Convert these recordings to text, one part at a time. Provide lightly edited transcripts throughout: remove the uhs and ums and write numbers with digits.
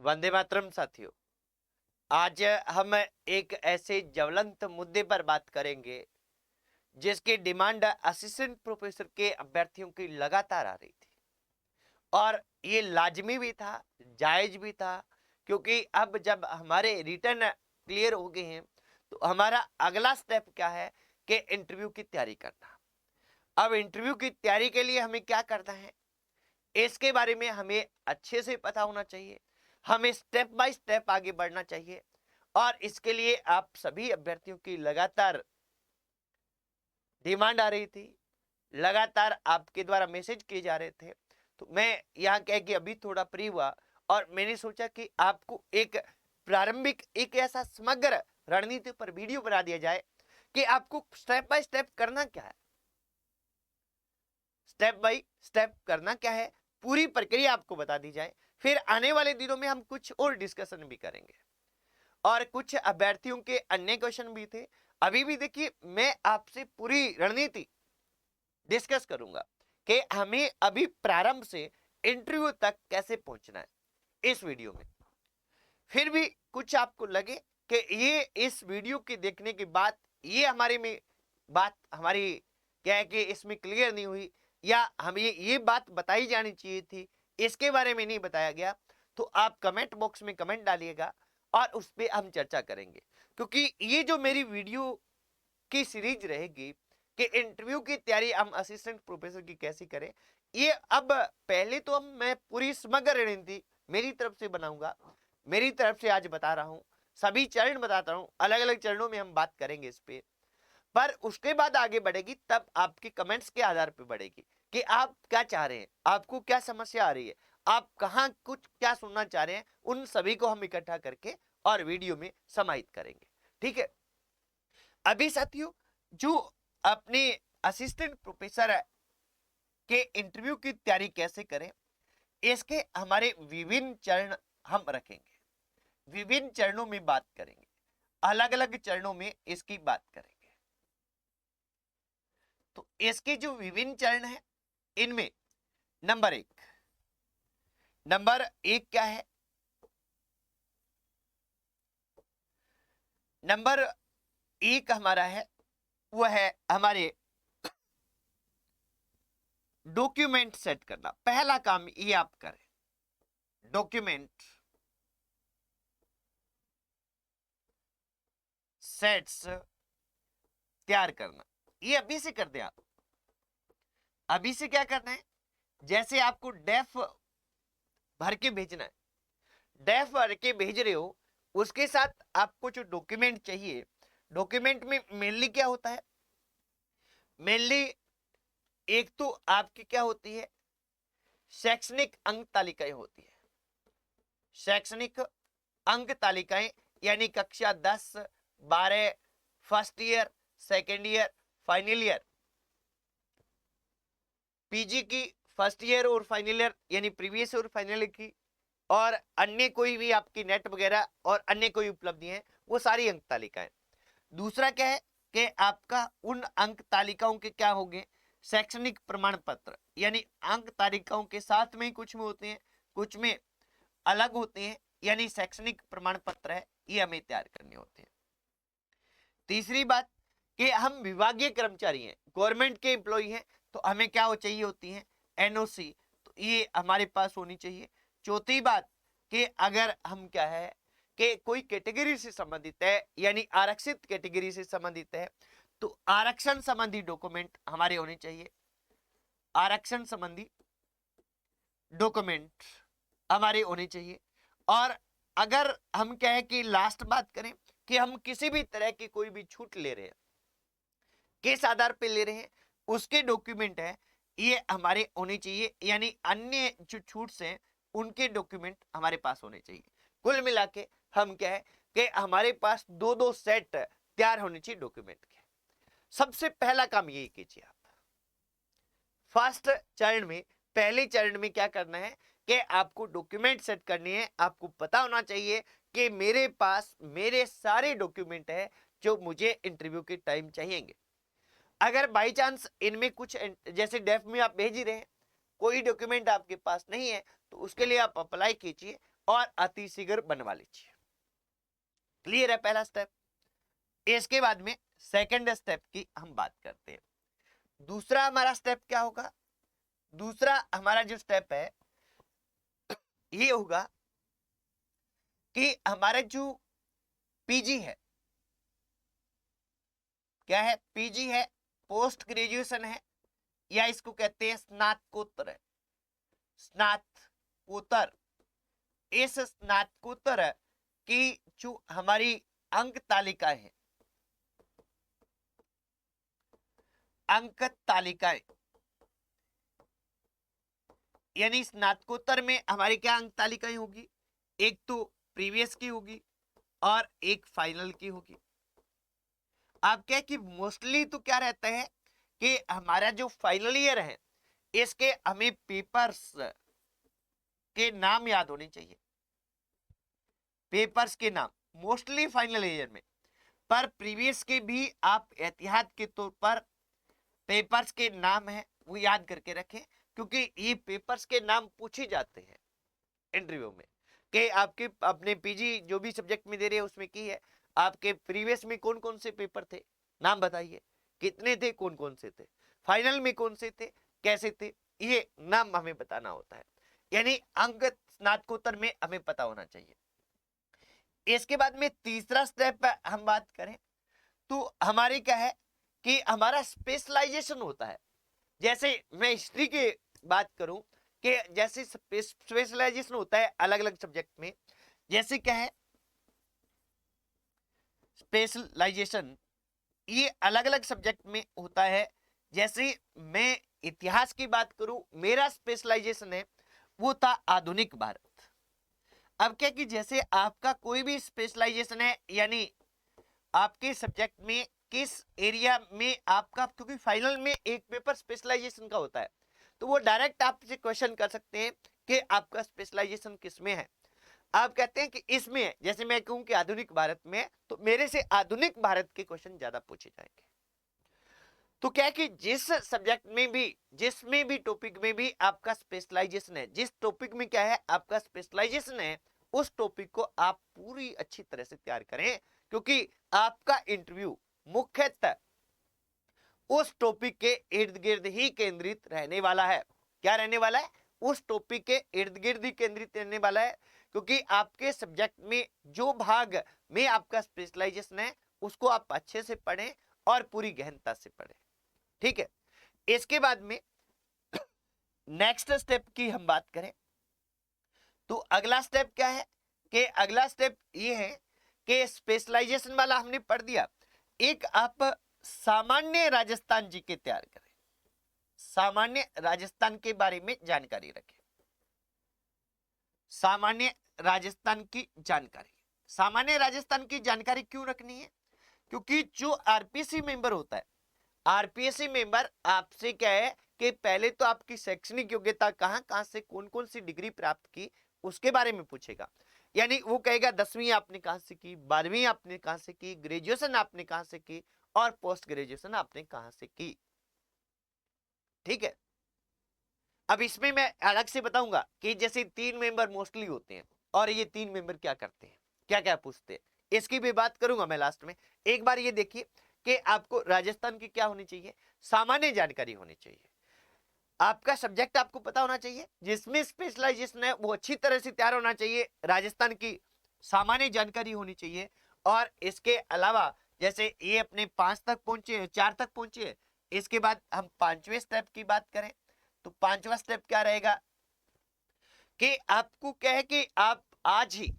वंदे मातरम साथियों। आज हम एक ऐसे ज्वलंत मुद्दे पर बात करेंगे जिसकी डिमांड असिस्टेंट प्रोफेसर के अभ्यर्थियों की लगातार आ रही थी और ये लाजमी भी था, जायज भी था, क्योंकि अब जब हमारे रिटर्न क्लियर हो गए हैं तो हमारा अगला स्टेप क्या है कि इंटरव्यू की तैयारी करना। अब इंटरव्यू की तैयारी के लिए हमें क्या करना है, इसके बारे में हमें अच्छे से पता होना चाहिए। हमें स्टेप बाय स्टेप आगे बढ़ना चाहिए और इसके लिए आप सभी अभ्यर्थियों की लगातार डिमांड आ रही थी, लगातार आपके द्वारा मैसेज किए जा रहे थे। तो मैं यहाँ कह के अभी थोड़ा फ्री हुआ और मैंने सोचा कि आपको एक प्रारंभिक एक ऐसा समग्र रणनीति पर वीडियो बना दिया जाए कि आपको स्टेप बाय स्टेप करना क्या है, स्टेप बाय स्टेप करना क्या है, पूरी प्रक्रिया आपको बता दी जाए। फिर आने वाले दिनों में हम कुछ और डिस्कशन भी करेंगे और कुछ अभ्यर्थियों के अन्य क्वेश्चन भी थे। अभी भी देखिए, मैं आपसे पूरी रणनीति डिस्कस करूंगा कि हमें अभी प्रारंभ से इंटरव्यू तक कैसे पहुंचना है इस वीडियो में। फिर भी कुछ आपको लगे कि ये इस वीडियो के देखने के बाद ये हमारे में बात हमारी क्या है कि इसमें क्लियर नहीं हुई या हमें ये बात बताई जानी चाहिए थी, इसके बारे में नहीं बताया गया, तो आप कमेंट बॉक्स में कमेंट डालिएगा और उस पर हम चर्चा करेंगे। क्योंकि ये जो मेरी वीडियो की सीरीज रहेगी कि इंटरव्यू की तैयारी हम असिस्टेंट प्रोफेसर की कैसे करें, ये अब पहले तो मैं पूरी समग्र रणनीति मेरी तरफ से बनाऊंगा, मेरी तरफ से आज बता रहा हूं, सभी चरण बताता हूं, अलग अलग चरणों में हम बात करेंगे इस पे। पर उसके बाद आगे बढ़ेगी तब आपके कमेंट्स के आधार पर बढ़ेगी कि आप क्या चाह रहे हैं, आपको क्या समस्या आ रही है, आप कहां कुछ क्या सुनना चाह रहे हैं, उन सभी को हम इकट्ठा करके और वीडियो में समाहित करेंगे। ठीक है। अभी साथियों, जो अपने असिस्टेंट प्रोफेसर के इंटरव्यू की तैयारी कैसे करें, इसके हमारे विभिन्न चरण हम रखेंगे, विभिन्न चरणों में बात करेंगे, अलग अलग चरणों में इसकी बात करेंगे। तो इसके जो विभिन्न चरण हैं, इनमें नंबर एक क्या है? नंबर एक हमारा है, वह है हमारे डॉक्यूमेंट सेट करना। पहला काम ये आप करें, डॉक्यूमेंट सेट्स तैयार करना। ये अभी से कर दें आप। अभी से क्या करना है, जैसे आपको डेफ भर के भेजना है, डेफ भर के भेज रहे हो, उसके साथ आपको जो डॉक्यूमेंट चाहिए, डॉक्यूमेंट में मेनली क्या होता है, मेनली एक तो आपकी क्या होती है, शैक्षणिक अंक तालिकाएं होती है। शैक्षणिक अंक तालिकाएं यानी कक्षा 10, 12, first year, second year, final year, PG की फर्स्ट ईयर और फाइनल ईयर यानी प्रीवियस और फाइनल ईयर की, और अन्य कोई भी आपकी नेट वगैरह और अन्य कोई उपलब्धि है, वो सारी अंक तालिकाएं। दूसरा क्या है कि आपका उन अंक तालिकाओं के क्या होंगे, शैक्षणिक प्रमाण पत्र, यानी अंक तालिकाओं के साथ में कुछ में होते हैं, कुछ में अलग होते हैं, यानी शैक्षणिक प्रमाण पत्र है, ये हमें तैयार करने होते हैं। तीसरी बात कि हम विभागीय कर्मचारी हैं, गवर्नमेंट के एम्प्लॉई हैं, तो हमें क्या चाहिए होती है, एनओसी, तो ये हमारे पास होनी चाहिए। चौथी बात कि अगर हम क्या है कि कोई कैटेगरी से संबंधित है, यानी आरक्षित कैटेगरी से संबंधित है, तो आरक्षण संबंधी डॉक्यूमेंट हमारे होने चाहिए। आरक्षण संबंधी डॉक्यूमेंट हमारे होने चाहिए। और अगर हम क्या है कि लास्ट बात करें कि हम किसी भी तरह की कोई भी छूट ले रहे हैं, किस आधार पे ले रहे हैं, उसके डॉक्यूमेंट है, ये हमारे होने चाहिए, यानी अन्य जो छूट्स हैं उनके डॉक्यूमेंट हमारे पास होने चाहिए। कुल मिला के हम क्या है कि हमारे पास दो दो सेट तैयार होने चाहिए डॉक्यूमेंट के। सबसे पहला काम ये कीजिए आप, फर्स्ट चरण में, पहले चरण में क्या करना है कि आपको डॉक्यूमेंट सेट करनी है। आपको पता होना चाहिए कि मेरे पास मेरे सारे डॉक्यूमेंट है जो मुझे इंटरव्यू के टाइम चाहिएंगे। अगर बाई चांस इनमें कुछ, जैसे डेफ में आप भेज ही रहे हैं, कोई डॉक्यूमेंट आपके पास नहीं है, तो उसके लिए आप अप्लाई कीजिए और अति शीघ्र बनवा लीजिए। क्लियर है पहला स्टेप। इसके बाद में सेकंड स्टेप की हम बात करते हैं। दूसरा हमारा स्टेप क्या होगा? दूसरा हमारा जो स्टेप है ये होगा कि हमारा जो पीजी है, क्या है? पीजी है, पोस्ट ग्रेजुएशन है, या इसको कहते हैं स्नातकोत्तर है। स्नातकोत्तर, इस स्नातकोत्तर की जो हमारी अंक तालिकाएं हैं, अंक तालिकाएं, यानी स्नातकोत्तर में हमारी क्या अंक तालिकाएं होगी? एक तो प्रीवियस की होगी और एक फाइनल की होगी। आप क्या कि मोस्टली तो क्या रहता है कि हमारा जो फाइनल ईयर है इसके हमें पेपर्स के नाम याद होने चाहिए, पेपर्स के नाम मोस्टली फाइनल ईयर में। पर प्रीवियस के भी आप एहतियात के तौर पर पेपर्स के नाम है वो याद करके रखें, क्योंकि ये पेपर्स के नाम पूछे जाते हैं इंटरव्यू में कि आपके अपने पीजी जो भी सब्जेक्ट में दे रहे हैं उसमें की है, आपके प्रीवियस में कौन कौन से पेपर थे, नाम बताइए, कितने थे, कौन कौन से थे, फाइनल में कौन से थे, कैसे थे, ये नाम हमें बताना होता है। यानी अंक स्नातकोत्तर में हमें पता होना चाहिए। इसके बाद में तीसरा स्टेप हम बात करें तो हमारी क्या है कि हमारा स्पेशलाइजेशन होता है। जैसे मैं हिस्ट्री की बात करूं कि जैसे स्पेशलाइजेशन होता है अलग अलग सब्जेक्ट में, जैसे क्या है स्पेशलाइजेशन ये अलग अलग सब्जेक्ट में होता है। जैसे मैं इतिहास की बात करूं, मेरा स्पेशलाइजेशन है वो था आधुनिक भारत। अब क्या कि जैसे आपका कोई भी स्पेशलाइजेशन है, यानी आपके सब्जेक्ट में किस एरिया में आपका, क्योंकि फाइनल में एक पेपर स्पेशलाइजेशन का होता है तो वो डायरेक्ट आपसे क्वेश्चन कर सकते हैं कि आपका स्पेशलाइजेशन किस में है। आप कहते हैं कि इसमें है, जैसे मैं कहूं कि आधुनिक भारत में, तो मेरे से आधुनिक भारत के क्वेश्चन ज्यादा पूछे जाएंगे। तो क्या है कि जिस सब्जेक्ट में भी, जिसमें भी टॉपिक में भी आपका स्पेशलाइजेशन है, जिस टॉपिक में क्या है आपका स्पेशलाइजेशन है, उस टॉपिक को आप पूरी अच्छी तरह से तैयार करें, क्योंकि आपका इंटरव्यू मुख्यतः उस टॉपिक के इर्द गिर्द ही केंद्रित रहने वाला है। क्या रहने वाला है? उस टॉपिक के इर्द गिर्द ही केंद्रित रहने वाला है, क्योंकि आपके सब्जेक्ट में जो भाग में आपका स्पेशलाइजेशन है उसको आप अच्छे से पढ़ें और पूरी गहनता से पढ़ें। ठीक है। इसके बाद में नेक्स्ट स्टेप की हम बात करें तो अगला स्टेप क्या है कि अगला स्टेप ये है कि स्पेशलाइजेशन वाला हमने पढ़ दिया। एक आप सामान्य राजस्थान जी के तैयार करें, सामान्य राजस्थान के बारे में जानकारी रखें। सामान्य राजस्थान की जानकारी, सामान्य राजस्थान की जानकारी क्यों रखनी है? क्योंकि जो आरपीएससी मेंबर होता है, आरपीएससी मेंबर आपसे क्या है कि पहले तो आपकी शैक्षणिक योग्यता कहां से कौन कौन सी डिग्री प्राप्त की उसके बारे में पूछेगा। यानी वो कहेगा 10वीं आपने कहां से की, 12वीं आपने कहां से की, ग्रेजुएशन आपने कहां से की और पोस्ट ग्रेजुएशन आपने कहां से की। ठीक है। अब इसमें मैं अलग से बताऊंगा कि जैसे 3 मेंबर मोस्टली होते हैं और ये 3 मेंबर क्या करते हैं, क्या क्या पूछते हैं, इसकी भी बात करूंगा मैं लास्ट में। एक बार ये देखिए कि आपको राजस्थान की क्या होनी चाहिए, सामान्य जानकारी होनी चाहिए। आपका सब्जेक्ट आपको पता होना चाहिए, जिसमें स्पेशलाइजेशन है वो अच्छी तरह से तैयार होना चाहिए, राजस्थान की सामान्य जानकारी होनी चाहिए। और इसके अलावा जैसे ये अपने 5 तक पहुंचे, 4 तक पहुंचे, इसके बाद हम 5वें स्टेप की बात करें तो 5वां स्टेप क्या रहेगा कि आपको क्या है कि आप आज ही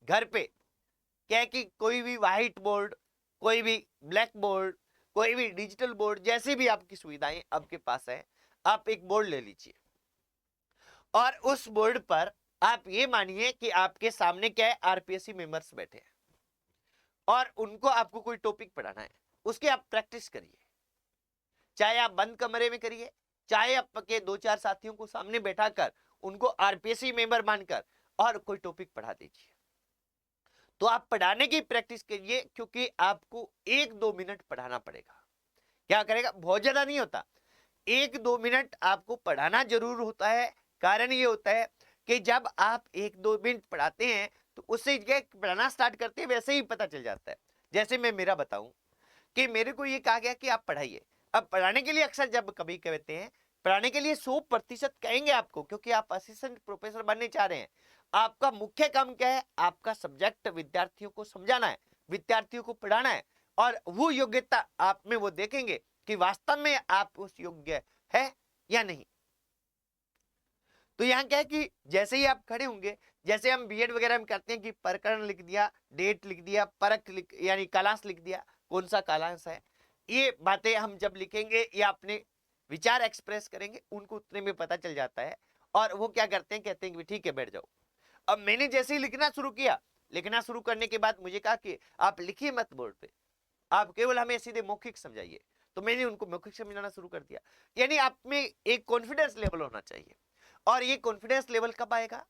घर पे क्या है कि कोई भी व्हाइट बोर्ड, कोई भी ब्लैक बोर्ड, कोई भी डिजिटल बोर्ड, जैसी भी आपकी सुविधाएं आपके पास है, आप एक बोर्ड ले लीजिए और उस बोर्ड पर आप ये मानिए कि आपके सामने क्या है आरपीएससी मेंबर्स बैठे हैं और उनको आपको कोई टॉपिक पढ़ाना है, उसकी आप प्रैक्टिस करिए। चाहे आप बंद कमरे में करिए, चाहे आपके 2-4 साथियों को सामने बैठाकर उनको आरपीएससी मेंबर मानकर और कोई टॉपिक पढ़ा दीजिए। तो आप पढ़ाने की प्रैक्टिस करिए, क्योंकि आपको 1-2 मिनट पढ़ाना पड़ेगा। क्या करेगा? बहुत ज्यादा नहीं होता, 1-2 मिनट आपको पढ़ाना जरूर होता है। कारण ये होता है कि जब आप 1-2 मिनट पढ़ाते हैं तो उससे पढ़ाना स्टार्ट करते हैं वैसे ही पता चल जाता है। जैसे मैं मेरा बताऊं कि मेरे को ये कहा गया कि आप पढ़ाइए। अब पढ़ाने के लिए अक्सर जब कभी कहते हैं, पढ़ाने के लिए 100% कहेंगे आपको, क्योंकि आप असिस्टेंट प्रोफेसर बनने चाह रहे हैं। आपका मुख्य काम क्या है? आपका सब्जेक्ट विद्यार्थियों को समझाना है, विद्यार्थियों को पढ़ाना है, और वो योग्यता आप में वो देखेंगे कि वास्तव में आप उस योग्य है या नहीं। तो यहाँ क्या है कि जैसे ही आप खड़े होंगे, जैसे हम बीएड वगैरह में करते हैं कि प्रकरण लिख दिया, डेट लिख दिया, परख लिख यानी कालांश लिख दिया, कौन सा कालांश है, ये बातें हम जब लिखेंगे या अपने विचार एक्सप्रेस करेंगे, उनको उतने में पता चल जाता है। और वो क्या करते हैं, कहते हैं कि ठीक है बैठ जाओ। अब मैंने जैसे ही लिखना शुरू किया, लिखना शुरू करने के बाद मुझे कहा कि आप लिखिए मत बोर्ड पे, आप केवल हमें सीधे मौखिक समझाइए। तो मैंने उनको मौखिक समझाना शुरू कर दिया। यानी आप में एक कॉन्फिडेंस लेवल होना चाहिए। और ये कॉन्फिडेंस लेवल कब आएगा?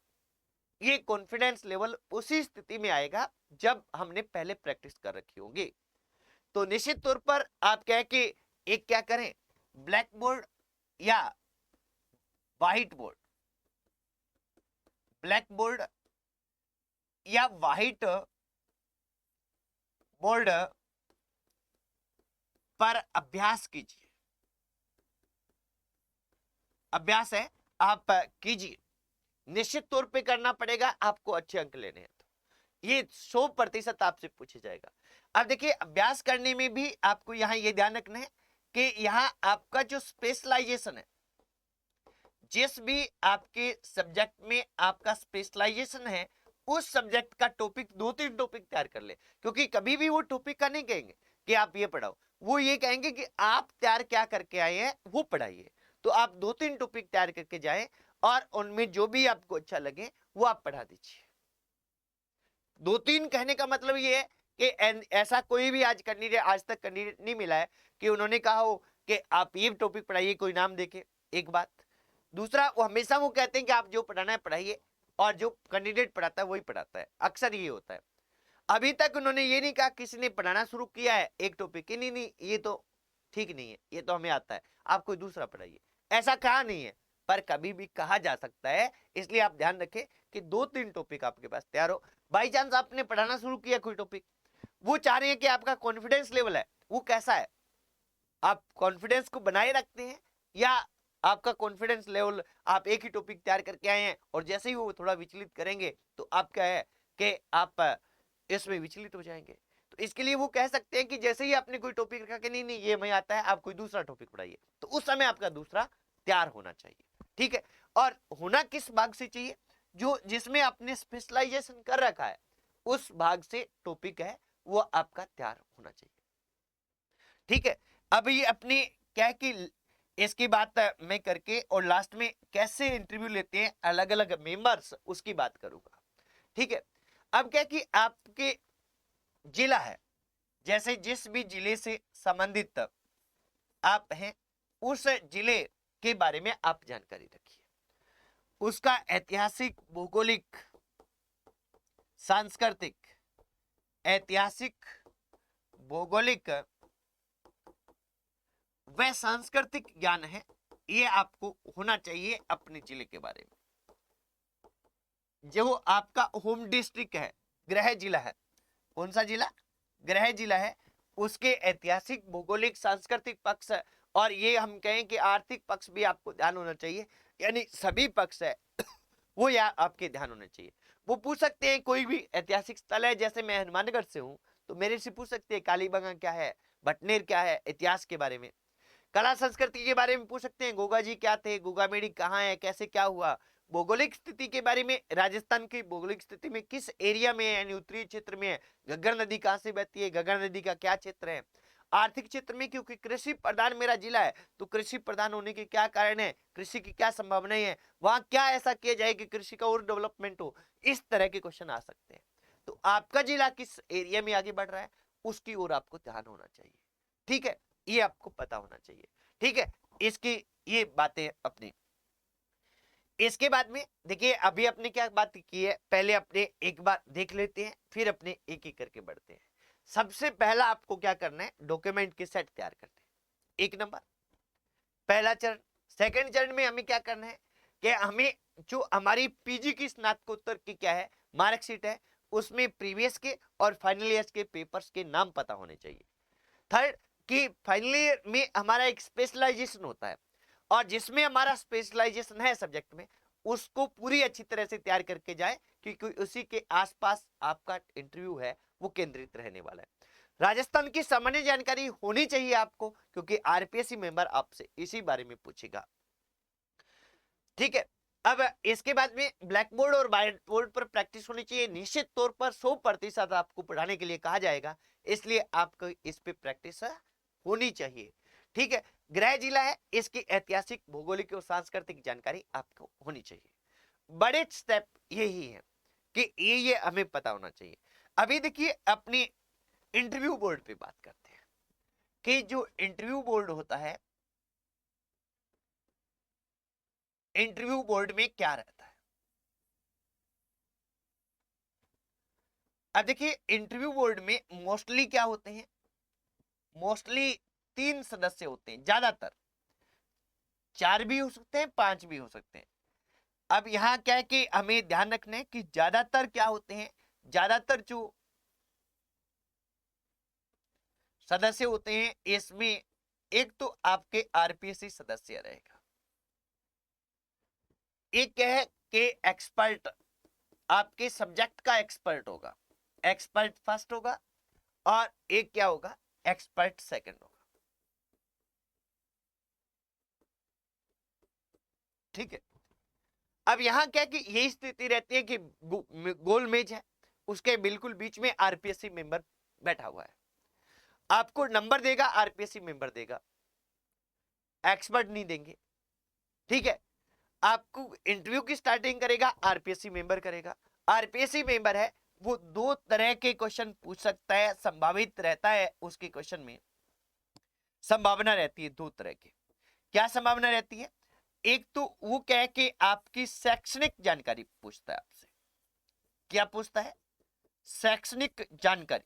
ये कॉन्फिडेंस लेवल उसी स्थिति में आएगा जब हमने पहले प्रैक्टिस कर रखी होगी। तो निश्चित तौर पर आप कहें कि एक क्या करें, ब्लैक बोर्ड या व्हाइट बोर्ड, ब्लैक बोर्ड या व्हाइट बोर्ड पर अभ्यास कीजिए। अभ्यास है, आप कीजिए, निश्चित तौर पे करना पड़ेगा, आपको अच्छे अंक लेने हैं। तो ये 100% आपसे पूछा जाएगा। अब देखिए, अभ्यास करने में भी आपको यहां ये ध्यान रखना है कि यहां आपका जो स्पेशलाइजेशन है, जिस भी आपके सब्जेक्ट में आपका स्पेशलाइजेशन है, उस सब्जेक्ट का टॉपिक 2-3 टॉपिक तैयार कर ले। क्योंकि कभी भी वो टॉपिक का नहीं कहेंगे कि आप ये पढ़ाओ, वो ये कहेंगे कि आप तैयार क्या करके आए हैं वो पढ़ाइए। तो आप 2-3 टॉपिक तैयार करके जाए और उनमें जो भी आपको अच्छा लगे वो आप पढ़ा दीजिए। 2-3 कहने का मतलब ये है कि ऐसा कोई भी आज तक कैंडिडेट नहीं मिला है कि उन्होंने कहा हो कि आप ये टॉपिक पढ़ाइए, कोई नाम देके। एक बात। दूसरा, वो हमेशा वो कहते हैं कि आप जो पढ़ाना है पढ़ाइए, और जो कैंडिडेट पढ़ाता है वही पढ़ाता है, अक्सर ये होता है। अभी तक उन्होंने ये नहीं कहा किसी ने पढ़ाना शुरू किया है एक टॉपिक, नहीं नहीं ये तो ठीक नहीं है, ये तो हमें आता है, आप कोई दूसरा पढ़ाइए, ऐसा कहा नहीं है। पर कभी भी कहा जा सकता है, इसलिए आप ध्यान रखें कि 2-3 टॉपिक आपके पास तैयार हो। बाई चांस आपने पढ़ाना शुरू किया कोई टॉपिक, वो चाह रहे हैं कि आपका कॉन्फिडेंस लेवल है वो कैसा है, आप कॉन्फिडेंस को बनाए रखते हैं, या आपका कॉन्फिडेंस लेवल, आप एक ही टॉपिक तैयार करके आए हैं और जैसे ही वो थोड़ा विचलित करेंगे तो आप क्या है कि आप इसमें विचलित हो जाएंगे। तो इसके लिए वो कह सकते हैं कि जैसे ही आपने कोई टॉपिक रखा कि नहीं नहीं ये मैं आता है, आप कोई दूसरा टॉपिक पढ़ाइए, तो उस समय आपका दूसरा तैयार होना चाहिए। ठीक है, और होना किस भाग से चाहिए? जो जिसमें आपने स्पेशलाइजेशन कर रखा है उस भाग से टॉपिक है वो आपका तैयार होना चाहिए। ठीक है, अब ये अपने क्या है कि इसकी बात मैं करके और लास्ट में कैसे इंटरव्यू लेते हैं अलग अलग मेंबर्स उसकी बात करूंगा। ठीक है, अब क्या कि आपके जिला है, जैसे जिस भी जिले से संबंधित आप हैं उस जिले के बारे में आप जानकारी रखिए, उसका ऐतिहासिक, भौगोलिक, सांस्कृतिक, ऐतिहासिक, भौगोलिक वह सांस्कृतिक ज्ञान है, ये आपको होना चाहिए अपने जिले के बारे में। जो आपका होम डिस्ट्रिक्ट है, गृह जिला है, कौन सा जिला? गृह जिला है, उसके ऐतिहासिक, भौगोलिक, सांस्कृतिक पक्ष, और ये हम कहें कि आर्थिक पक्ष भी आपको ध्यान होना चाहिए, यानी सभी पक्ष है वो या आपके ध्यान होने चाहिए। वो पूछ सकते हैं कोई भी ऐतिहासिक स्थल है, जैसे मैं हनुमानगढ़ से हूं तो मेरे से पूछ सकते हैं कालीबंगा क्या है, भटनेर क्या है, इतिहास के बारे में। कला संस्कृति के बारे में पूछ सकते हैं गोगा जी क्या थे, गोगामेड़ी कहाँ है, कैसे क्या हुआ। भौगोलिक स्थिति के बारे में, राजस्थान की भौगोलिक स्थिति में किस एरिया में है, यानी उत्तरी क्षेत्र में है, घग्गर नदी कहाँ से बहती है, घग्गर नदी का क्या क्षेत्र है। आर्थिक क्षेत्र में, क्योंकि कृषि प्रधान मेरा जिला है, तो कृषि प्रधान होने के क्या कारण है, कृषि की क्या संभावनाएं है, वहां क्या ऐसा किया जाए कि कृषि का और डेवलपमेंट हो। इस तरह के क्वेश्चन आ सकते हैं। तो आपका जिला किस एरिया में आगे बढ़ रहा है उसकी ओर आपको ध्यान होना चाहिए। ठीक है, ये आपको पता होना चाहिए। ठीक है, इसकी ये बातें अपनी। इसके बाद में देखिए, अभी अपने क्या बात की है, पहले अपने एक बार देख लेते हैं, फिर अपने एक एक करके बढ़ते हैं। सबसे पहला आपको क्या करना है, डॉक्यूमेंट के सेट तैयार करने हैं, 1 नंबर, पहला चरण। सेकंड चरण में हमें क्या करना है, कि हमें जो हमारी पीजी की स्नातकोत्तर की क्या है मार्कशीट है, उसमें प्रीवियस के और फाइनल ईयर के पेपर्स के नाम पता होने चाहिए। थर्ड, कि फाइनल ईयर में हमारा एक स्पेशलाइजेशन होता है, और जिसमें हमारा स्पेशलाइजेशन है सब्जेक्ट में, उसको पूरी अच्छी तरह से तैयार करके जाए, क्योंकि उसी के आसपास आपका इंटरव्यू है वो केंद्रित रहने वाला है। राजस्थान की सामान्य जानकारी होनी चाहिए आपको, क्योंकि आरपीएससी मेंबर आपसे इसी बारे में पूछेगा। ठीक है, अब इसके बाद में ब्लैक बोर्ड और व्हाइट बोर्ड पर प्रैक्टिस होनी चाहिए। निश्चित तौर पर 100% आपको पढ़ाने के लिए कहा जाएगा, इसलिए आपको इस पे प्रैक्टिस होनी चाहिए। ठीक है, गृह जिला है, इसकी ऐतिहासिक, भौगोलिक और सांस्कृतिक जानकारी आपको होनी चाहिए। बड़े स्टेप यही है कि ये हमें पता होना चाहिए। अभी देखिए अपनी इंटरव्यू बोर्ड पे बात करते हैं कि जो इंटरव्यू बोर्ड होता है, इंटरव्यू बोर्ड में क्या रहता है। अब देखिए इंटरव्यू बोर्ड में मोस्टली क्या होते हैं, मोस्टली 3 सदस्य होते हैं, ज्यादातर 4 भी हो सकते हैं, 5 भी हो सकते हैं। अब यहां क्या है कि हमें ध्यान रखना है कि ज्यादातर क्या होते हैं, ज्यादातर जो सदस्य होते हैं इसमें एक तो आपके आरपीएससी सदस्य रहेगा, एक क्या है कि एक्सपर्ट, आपके सब्जेक्ट का एक्सपर्ट होगा, एक्सपर्ट फर्स्ट होगा, और एक क्या होगा, एक्सपर्ट सेकंड होगा। ठीक है, अब यहां क्या कि यही स्थिति रहती है कि गोल मेज है, उसके बिल्कुल बीच में आरपीएससी मेंबर बैठा हुआ है, आपको नंबर देगा, आरपीएससी मेंबर देगा, एक्सपर्ट नहीं देंगे। ठीक है, आपको इंटरव्यू की स्टार्टिंग करेगा आरपीएससी मेंबर करेगा। आरपीएससी मेंबर है वो 2 तरह के क्वेश्चन पूछ सकता है, संभावित रहता है उसके क्वेश्चन में, संभावना रहती है 2 तरह की। क्या संभावना रहती है, एक तो वो क्या है कि आपकी शैक्षणिक जानकारी पूछता है आपसे। क्या पूछता है, शैक्षणिक जानकारी,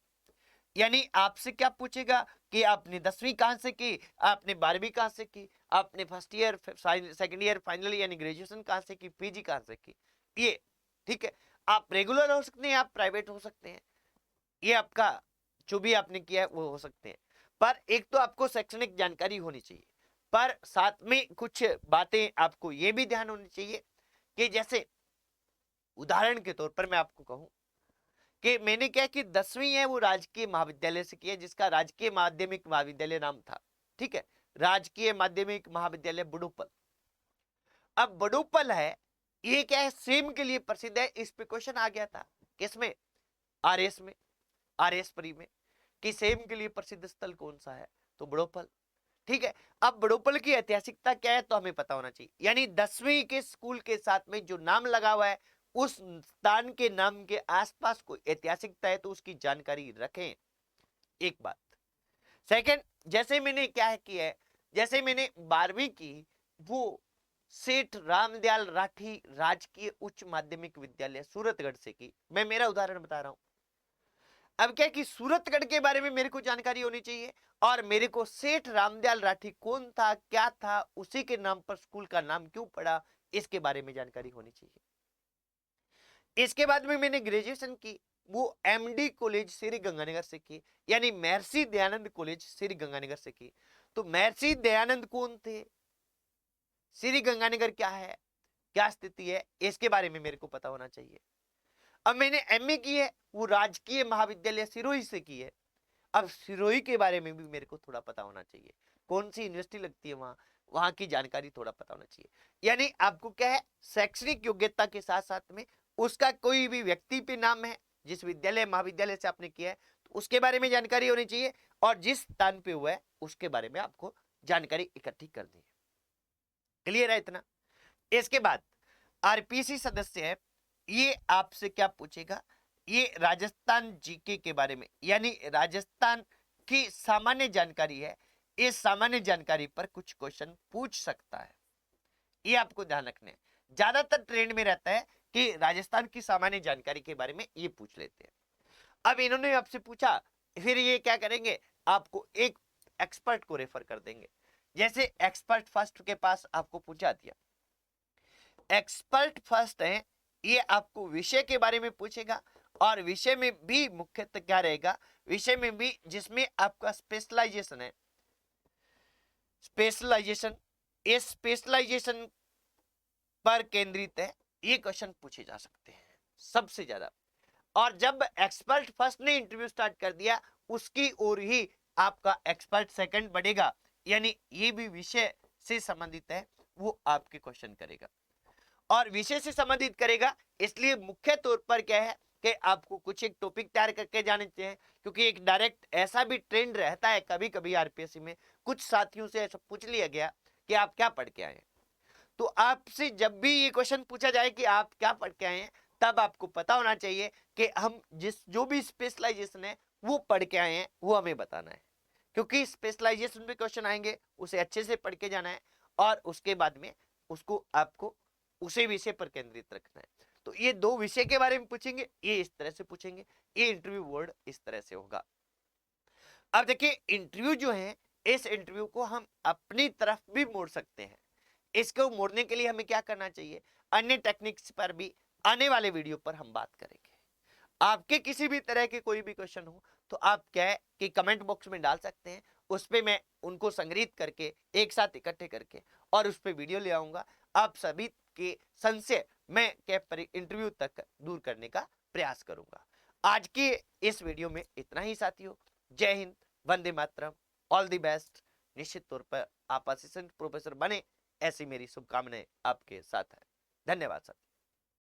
यानी आपसे क्या पूछेगा कि आपने 10वीं कहां से की, आपने 12वीं कहां से की, आपने first year second year final यानी ग्रेजुएशन कहां से की, पीजी कहां से की, ये। ठीक है, आप रेगुलर हो सकते हैं, आप प्राइवेट हो सकते हैं, ये आपका जो भी आपने किया है वो हो सकते हैं, पर एक तो आपको शैक्षणिक जानकारी होनी चाहिए। पर साथ में कुछ बातें आपको ये भी ध्यान होनी चाहिए कि जैसे उदाहरण के तौर पर मैं आपको कहूं कि मैंने क्या कि 10वीं है वो राजकीय महाविद्यालय से की है, जिसका राजकीय माध्यमिक महाविद्यालय नाम था। ठीक है, राजकीय माध्यमिक महाविद्यालय बड़ूपल। अब बड़ूपल है, ये क्या है, सेम के लिए प्रसिद्ध है। इस पे क्वेश्चन आ गया था किसमें, आरएस में, आरएस परी में, कि सेम के लिए प्रसिद्ध स्थल कौन सा है, तो बड़ोपल। ठीक है, अब बड़ोपल की ऐतिहासिकता क्या है तो हमें पता होना चाहिए, यानी 10वीं के स्कूल के साथ में जो नाम लगा हुआ है उस स्थान के नाम के आसपास कोई ऐतिहासिकता है तो उसकी जानकारी रखें, एक बात। सेकंड, जैसे मैंने क्या है किया है, जैसे मैंने 12वीं की वो सेठ रामदयाल राठी राजकीय उच्च माध्यमिक विद्यालय सूरतगढ़ से की, मैं मेरा उदाहरण बता रहा हूं। अब क्या कि सूरतगढ़ के बारे में मेरे को जानकारी होनी चाहिए, और मेरे को सेठ रामदयाल राठी कौन था, क्या था, उसी के नाम पर स्कूल का नाम क्यों पड़ा, इसके बारे में जानकारी होनी चाहिए। इसके बाद में मैंने ग्रेजुएशन की, वो एमडी कॉलेज श्री गंगानगर से की, यानी महर्षि दयानंद कॉलेज श्री गंगानगर से की। तो महर्षि दयानंद कौन थे, श्री गंगानगर क्या है, क्या स्थिति है, इसके बारे में मेरे को पता होना चाहिए। अब मैंने एमए की है, वो राजकीय महाविद्यालय सिरोही से की है। अब सिरोही के बारे में भी मेरे को थोड़ा पता होना चाहिए, कौन सी यूनिवर्सिटी लगती है वहां, वहां की जानकारी थोड़ा पता होना चाहिए। यानी आपको क्या है, शैक्षणिक योग्यता के साथ साथ में उसका कोई भी व्यक्ति पे नाम है, जिस विद्यालय महाविद्यालय से आपने किया है तो उसके बारे में जानकारी होनी चाहिए, और जिस स्थान पे हुआ है उसके बारे में आपको जानकारी इकट्ठी करनी है। क्लियर है इतना। इसके बाद आरपीसी सदस्य है, ये आपसे क्या पूछेगा, ये राजस्थान जीके के बारे में, यानी राजस्थान की सामान्य जानकारी है, इस सामान्य जानकारी पर कुछ क्वेश्चन पूछ सकता है, ये आपको ध्यान रखना है। ज्यादातर ट्रेंड में रहता है कि राजस्थान की सामान्य जानकारी के बारे में ये पूछ लेते हैं। अब इन्होंने आपसे पूछा, फिर ये क्या करेंगे, आपको एक एक्सपर्ट को रेफर कर देंगे। जैसे एक्सपर्ट फर्स्ट के पास आपको पूछा दिया एक्सपर्ट फर्स्ट है, ये आपको विषय के बारे में पूछेगा और विषय में भी मुख्यतः क्या रहेगा, विषय में भी जिसमें आपका स्पेशलाइजेशन है, स्पेशलाइजेशन, इस स्पेशलाइजेशन पर केंद्रित है, ये क्वेश्चन पूछे जा सकते हैं सबसे ज्यादा। और जब एक्सपर्ट फर्स्ट ने इंटरव्यू स्टार्ट कर दिया, उसकी ओर ही आपका एक्सपर्ट सेकंड बढ़ेगा, यानी ये भी विषय से संबंधित है, वो आपके क्वेश्चन करेगा और विषय से संबंधित करेगा। इसलिए मुख्य तौर पर क्या है कि आपको कुछ एक टॉपिक तैयार करके जाने चाहिए, क्योंकि एक डायरेक्ट ऐसा भी ट्रेंड रहता है कभी कभी आरपीएससी में, कुछ साथियों से ऐसा पूछ लिया गया कि आप क्या पढ़ के आए हैं, तो आपसे जब भी ये क्वेश्चन पूछा जाए कि आप क्या पढ़ के आए हैं, तब आपको पता होना चाहिए कि हम जो भी स्पेशलाइजेशन है वो पढ़ के आए हैं, वो हमें बताना है, क्योंकि स्पेशलाइजेशन पे क्वेश्चन आएंगे, उसे अच्छे से पढ़ के जाना है और उसके बाद में उसको आपको उसी विषय पर केंद्रित रखना है। तो ये दो विषय के बारे में पूछेंगे, ये इस तरह से पूछेंगे, ये इंटरव्यू वर्ड इस तरह से होगा। अब देखिए इंटरव्यू जो है, इस इंटरव्यू को हम अपनी तरफ भी मोड़ सकते हैं। इसको मोड़ने के लिए हमें क्या करना चाहिए, अन्य टेक्निक्स पर भी आने वाले वीडियो पर हम बात करेंगे। आपके किसी भी तरह के कोई भी क्वेश्चन हो तो आप क्या है कि कमेंट बॉक्स में डाल सकते हैं, उस पर मैं उनको संग्रहित करके एक साथ इकट्ठे करके और उस पर वीडियो ले आऊंगा। आप सभी के संशय मैं कैब इंटरव्यू तक दूर करने का प्रयास करूंगा। आज के इस वीडियो में इतना ही साथियों। जय Hind, Vande Mataram, all the best. निश्चित तौर पर आप असिस्टेंट प्रोफेसर बने, ऐसी मेरी शुभकामनाएं आपके साथ है। धन्यवाद साथियों।